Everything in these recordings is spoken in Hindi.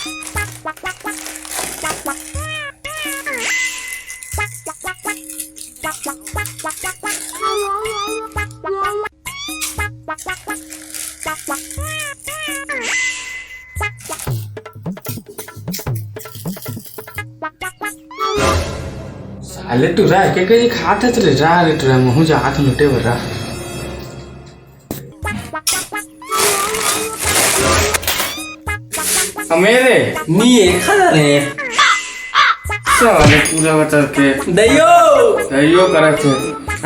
साले टूरा के कहीं खाते थे रे टूरा मुँह जा हाथ लुटे बरा मेरे नहीं खा रे साले टूरा बता के दइयो करत है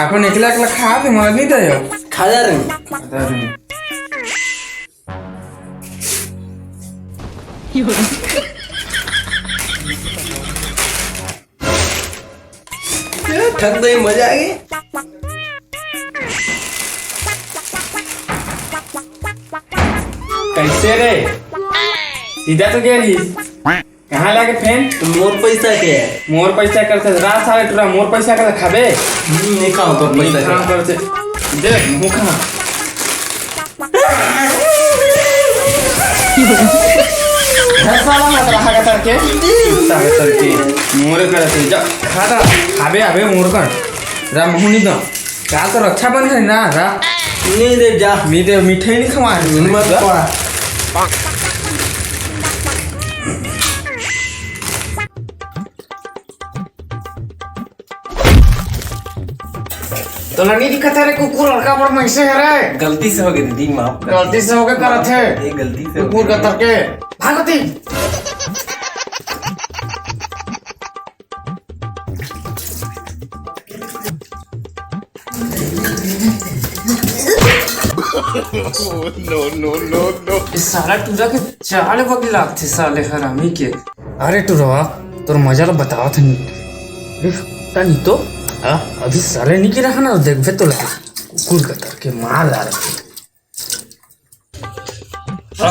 आखो निकला के खा के मर नहीं दयो खा जा रे ठग दे मजा आ गई कैसे रे सीधा तो गया रही कहाँ लाके फैन मोर पैसा के मोर पैसा करते रात साले टूरा मोर पैसा करते खाबे नहीं खाओ तो पैसा काम करते दे मुँह खा साला मत रहा करके मोर करते जा खाता खाबे आबे मोर कर रा मुँह नहीं दो क्या तो रक्षा बंधन है ना रा नहीं दे जा मी दे मिठाई नहीं खवा मत पा तो लड़ी दिक्कत है रे कुकुर लड़का पर मैसे है रे गलती से हो गई दीदी माफ गलती से हो गए करत है ये गलती से कुकुर का तरके भागती नो इस साला टूरा के चाल वक्त लागते साले हरामी के अरे टूरा तोर मजा लो बताओ थे नहीं तो अभी साले नहीं रहा ना देख तो लगा कुकुर का तरके मार डाल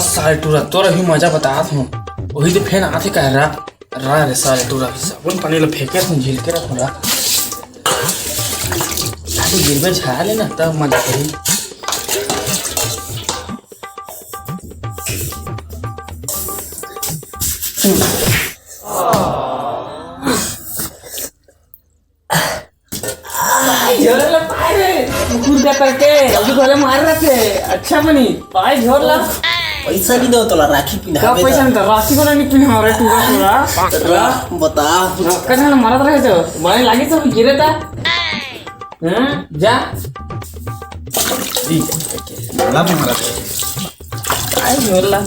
साले टूरा तोर अभी मजा बताया था वही तो फैन आते कह रहा रे साले टूरा साबुन पानी लो फेंके तुम झील के रखो रहा गिर में झाया लेना तब मजा करी करके अभी घरे मार रहे थे अच्छा बनी पाए झोर ला पैसा नहीं दो तोला राखी पिना क्या पैसा नहीं था राखी को नहीं पिना रे टूरा टूरा बता कहाँ ना मारा रहे थे मारे लागे तो गिरे था हैं जा बड़ा मारा पाए झोर ला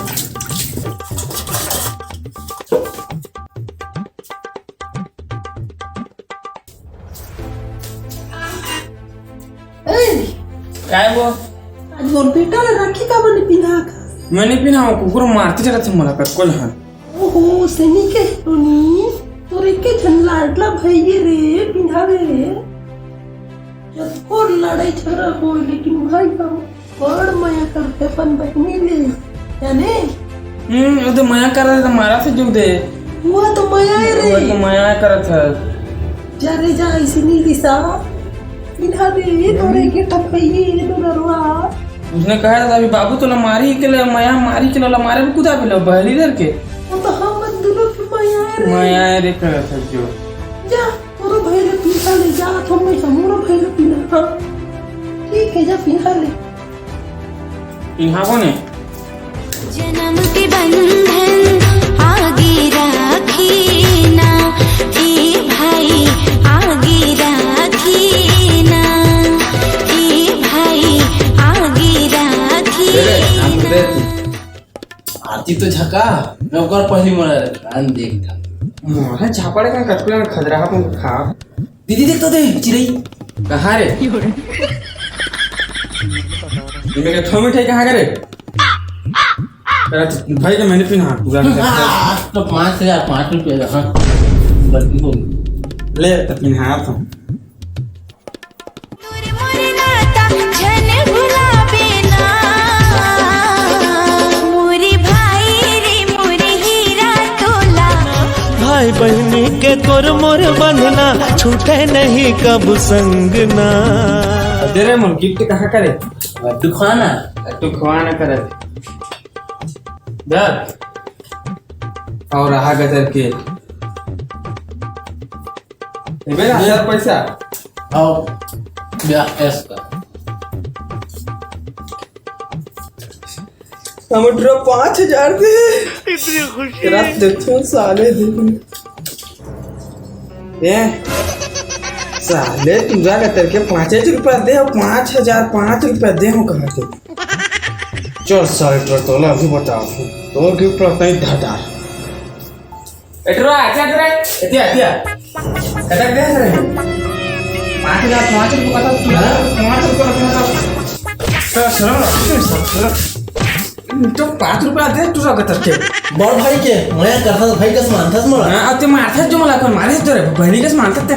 क्या है वो आज मोर बेटा ला राखी का बने पिना का मैंने पिना कुकुर मारते रहते मला कर कोल हां ओहो सनी के सुनी तोरे के झन लाडला भइए रे पिनावे जब और लड़ाई झगड़ा हो लेकिन भाई का बड़ माया करते अपन बहनी ले जाने वो तो माया कर रहा था मारा से जो दे वो तो माया है रे वो तो माया कर था जा रे जा ऐसे नहीं दिसा पिनावे तोरे के टपइए तो नरवा उसने कहा था अभी बाबू तो मारी के लिए माया मारी के लिए मारे भी कुदा पे बहली दर के वो तो हम दोनों की माया रे कर था जो जा तोरो भाई ले पिना ले जा तुम में हमरो भाई ले पिना ठीक है जा पिना ले यहाँ कोने जन्म के बंधन आगे राखी ना ए भाई आगे राखी ना ए भाई आगे राखी आरती तो झका नौकर पहली मरा कान देख मोला झापड़े का कटकुला खदरा को खा दीदी देख तो दे चिरई कहाँ रे मेरे ठो मिठाई कहाँ करे भाई का मैंने पिना पूरा तो 5 रुपया हाँ गलती हो गई ले तो पिना तो भाई बहनी के तोर मोर बंधना छूटे नहीं कब संग ना दे रे मन गिफ्ट कहाँ करे लड्डू खाना तू खवाना करे दर और रहा गदर के मेरा 1000 पैसा आओ ब्याह ऐसा टमाटर 5000 दे इतनी खुशी रात देखो साले ए साले तू जा गदर के 5000 रुपया दे और 5,005 रुपया दे हो कहा के चल साले टोला अभी बता तो के ऊपर नहीं धादार एटरो अच्छा करे एतिया कटक दे रे 5,005 रुपया का तू 5 रुपया का तो 5 रुपया दे तू गदर के बड़ भाई के मैं करता भाई कस मानतास मला हां ते मारता जो मला कोण मारे तो रे बहिणी कस मारतात ते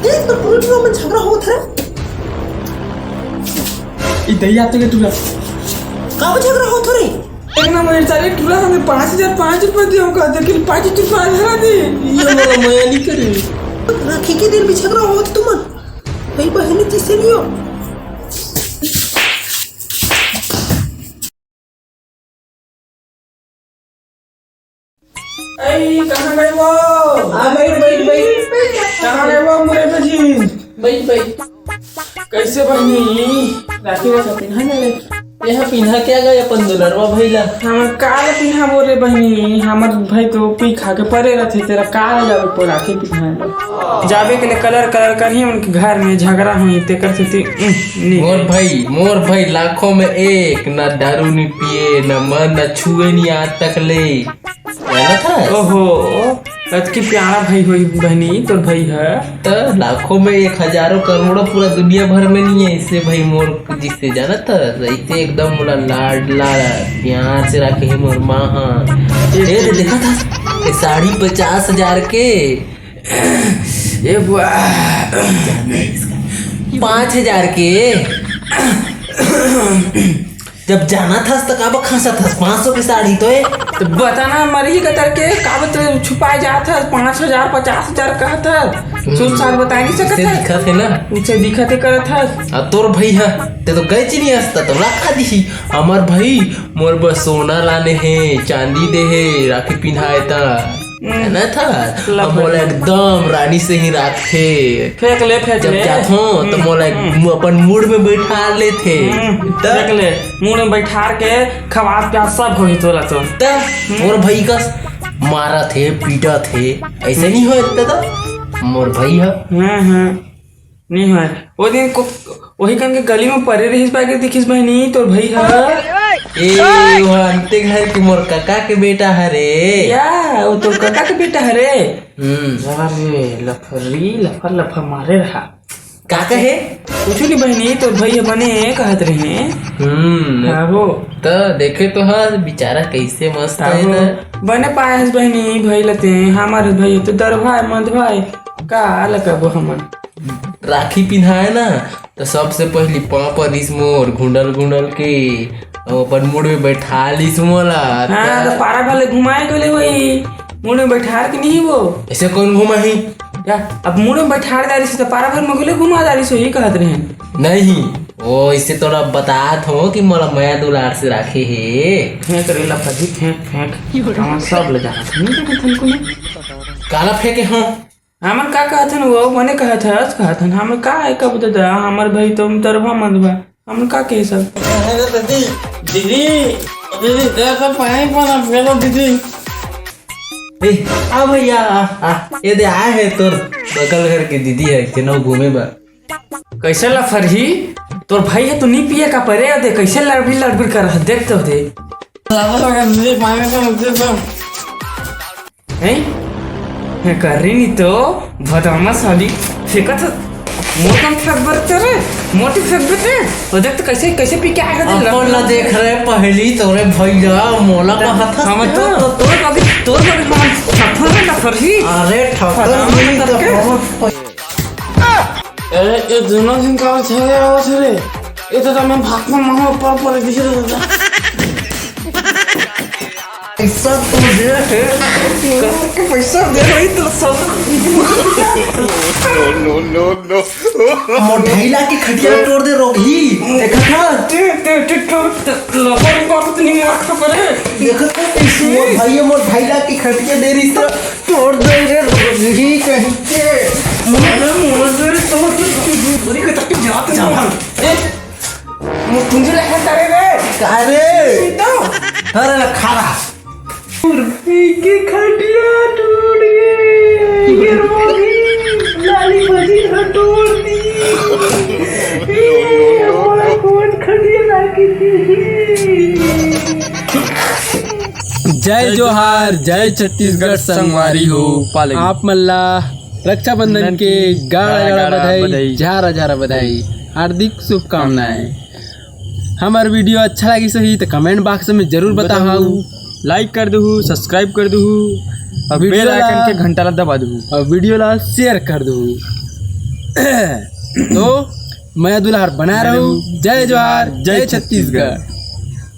एक तो पूरा में झगड़ा होत है ई दैया तो के तुला का झगड़ा होत रे एक ना मेरे साले तुला हमें 5,005 रुपया दे होगा लेकिन 5 रुपया हरा दे ये मला माया नहीं करे राखी के दिन भी झगड़ा होत तुम भाई बहनी तीसरी लियो ए कहां गए वो आ बैठ कहां गए वो मेरे बजी बैठ कैसे बहनी राखी वो सब है ना यहाँ पिन्हा क्या गए अपन दुलरवा भैला हमर काल पिन्हा बोले बहनी हमर भाई तो पी खा के परे रहते तेरा काल जावे पर राखी पिन्हा जावे के लिए कलर करही उनके घर में झगड़ा हुई ते करते थे मोर भाई लाखों में एक न दारू नहीं पिए न मन न छुए नहीं आज तक ले था ओहो की प्यारा भाई हुई बहनी तोर भाई है तो लाखों में एक हजारों करोड़ों पूरा दुनिया भर में नहीं है इससे भाई मोर जिससे जाना था रहते एकदम मोला लाडला प्यार से रखे है मोर माँ देखा था ये साड़ी 50,000 के ये बुआ 5,000 के जब जाना था तो काबा खासा था 500 की साड़ी तो तो बताना मरी कतर के काबत छुपाए जाता 5,000 50,000 कहा था सोच साल बता नहीं सकता दिखा थे ना उसे दिखा थे करत था अब तोर भाई है ते तो गए नहीं हंसता तो रखा दी हमार भाई मोर बस सोना लाने हैं चांदी दे है राखी पिन्हाए था ना था अब मोला एकदम रानी से ही रखे फेंक ले जब जातो तो मोला अपन मूड में बैठा ले थे फेंक ले मुंह में बैठा के खवा प्याज सब होई तोला तो मोर भाई का मारा थे पीटा थे ऐसे नहीं हो इतना तो मोर भाई है नहीं है वो दिन को वही कन के गली में परे रहिस पाके दिखिस बहनी तोर भाई है ए वो अंते घर के मोर काका के बेटा है रे या वो तो काका के बेटा है रे अरे लफर मारे रहा काका है कुछ नहीं बहनी तो भैया बने कहत रहे वो तो देखे तो हाँ बेचारा कैसे मस्त है ना बने पायस बहनी भाई लते हमारे भाई तो दर भाई मत भाई का लगबो हमन राखी पिन्हाए ना तो सबसे पहली पापा इस मोर घुंडल के अपन मुड़ में बैठा लिस मोला हाँ तो पारा वाले घुमाए गले वही मुड़ में बैठा के नहीं वो ऐसे कौन घुमा ही या अब मुड़ में बैठा डाली से तो पारा भर में गले घुमा डाली सो ही कहत रहे नहीं वो इससे थोड़ा बतात हो कि मोला माया दुलार से राखे है फेंक रे लफजी फेंक हम सब ले जा काला फेंके हो हमन का कहथन वो मने कहथन हम का है कब दादा हमर भाई तुम तरफा मंदबा हम का के सब दीदी देखो पानी पाना फेलो दीदी ए आ भैया ये दे आए है तोर बगल घर के दीदी है केनो घूमे बा कैसे लफरही तोर भाई है तो नहीं पिए का परे दे कैसे लड़बी कर देख तो दे दीदी पानी पाना है कर रही नहीं तो भदामा साली फेंकत मोटा फेंक करे मोटी फेंक बते तो देख तो कैसे पी के आएगा अपन ला देख रहे पहली तोरे भैया मोला कहा था हम तो तोर कभी ठफर ना फरही अरे ठक्कर नहीं तो अरे ये दोनों दिन का छे ये तो मैं भाग में महा ऊपर दिख रहा पैसा तो दे पैसा दे रही तो सब मोढैला की खटिया तोड़ दे रोगी देखा था देखा था कैसे भाई मोढैला की खटिया दे रही तो तोड़ दे रे रोगी कहीं के मोर तुझे लगा करे रे कारे अरे खारा की खटिया टूट गई लाली बजी टूट दी कौन खटिया लागी जय जोहार जय छत्तीसगढ़ संगवारी हो आप मल्ला रक्षाबंधन के गाड़ा बधाई झारा बधाई हार्दिक शुभकामनाएं। हमार वीडियो अच्छा लगी सही तो कमेंट बॉक्स में जरूर बताओ, लाइक कर दू, सब्सक्राइब कर दू और बेल आइकन के घंटा ला दबा दू और वीडियो ला शेयर कर दू। तो मैं दुल्हार बना रहा हूँ। जय जोहार जय छत्तीसगढ़।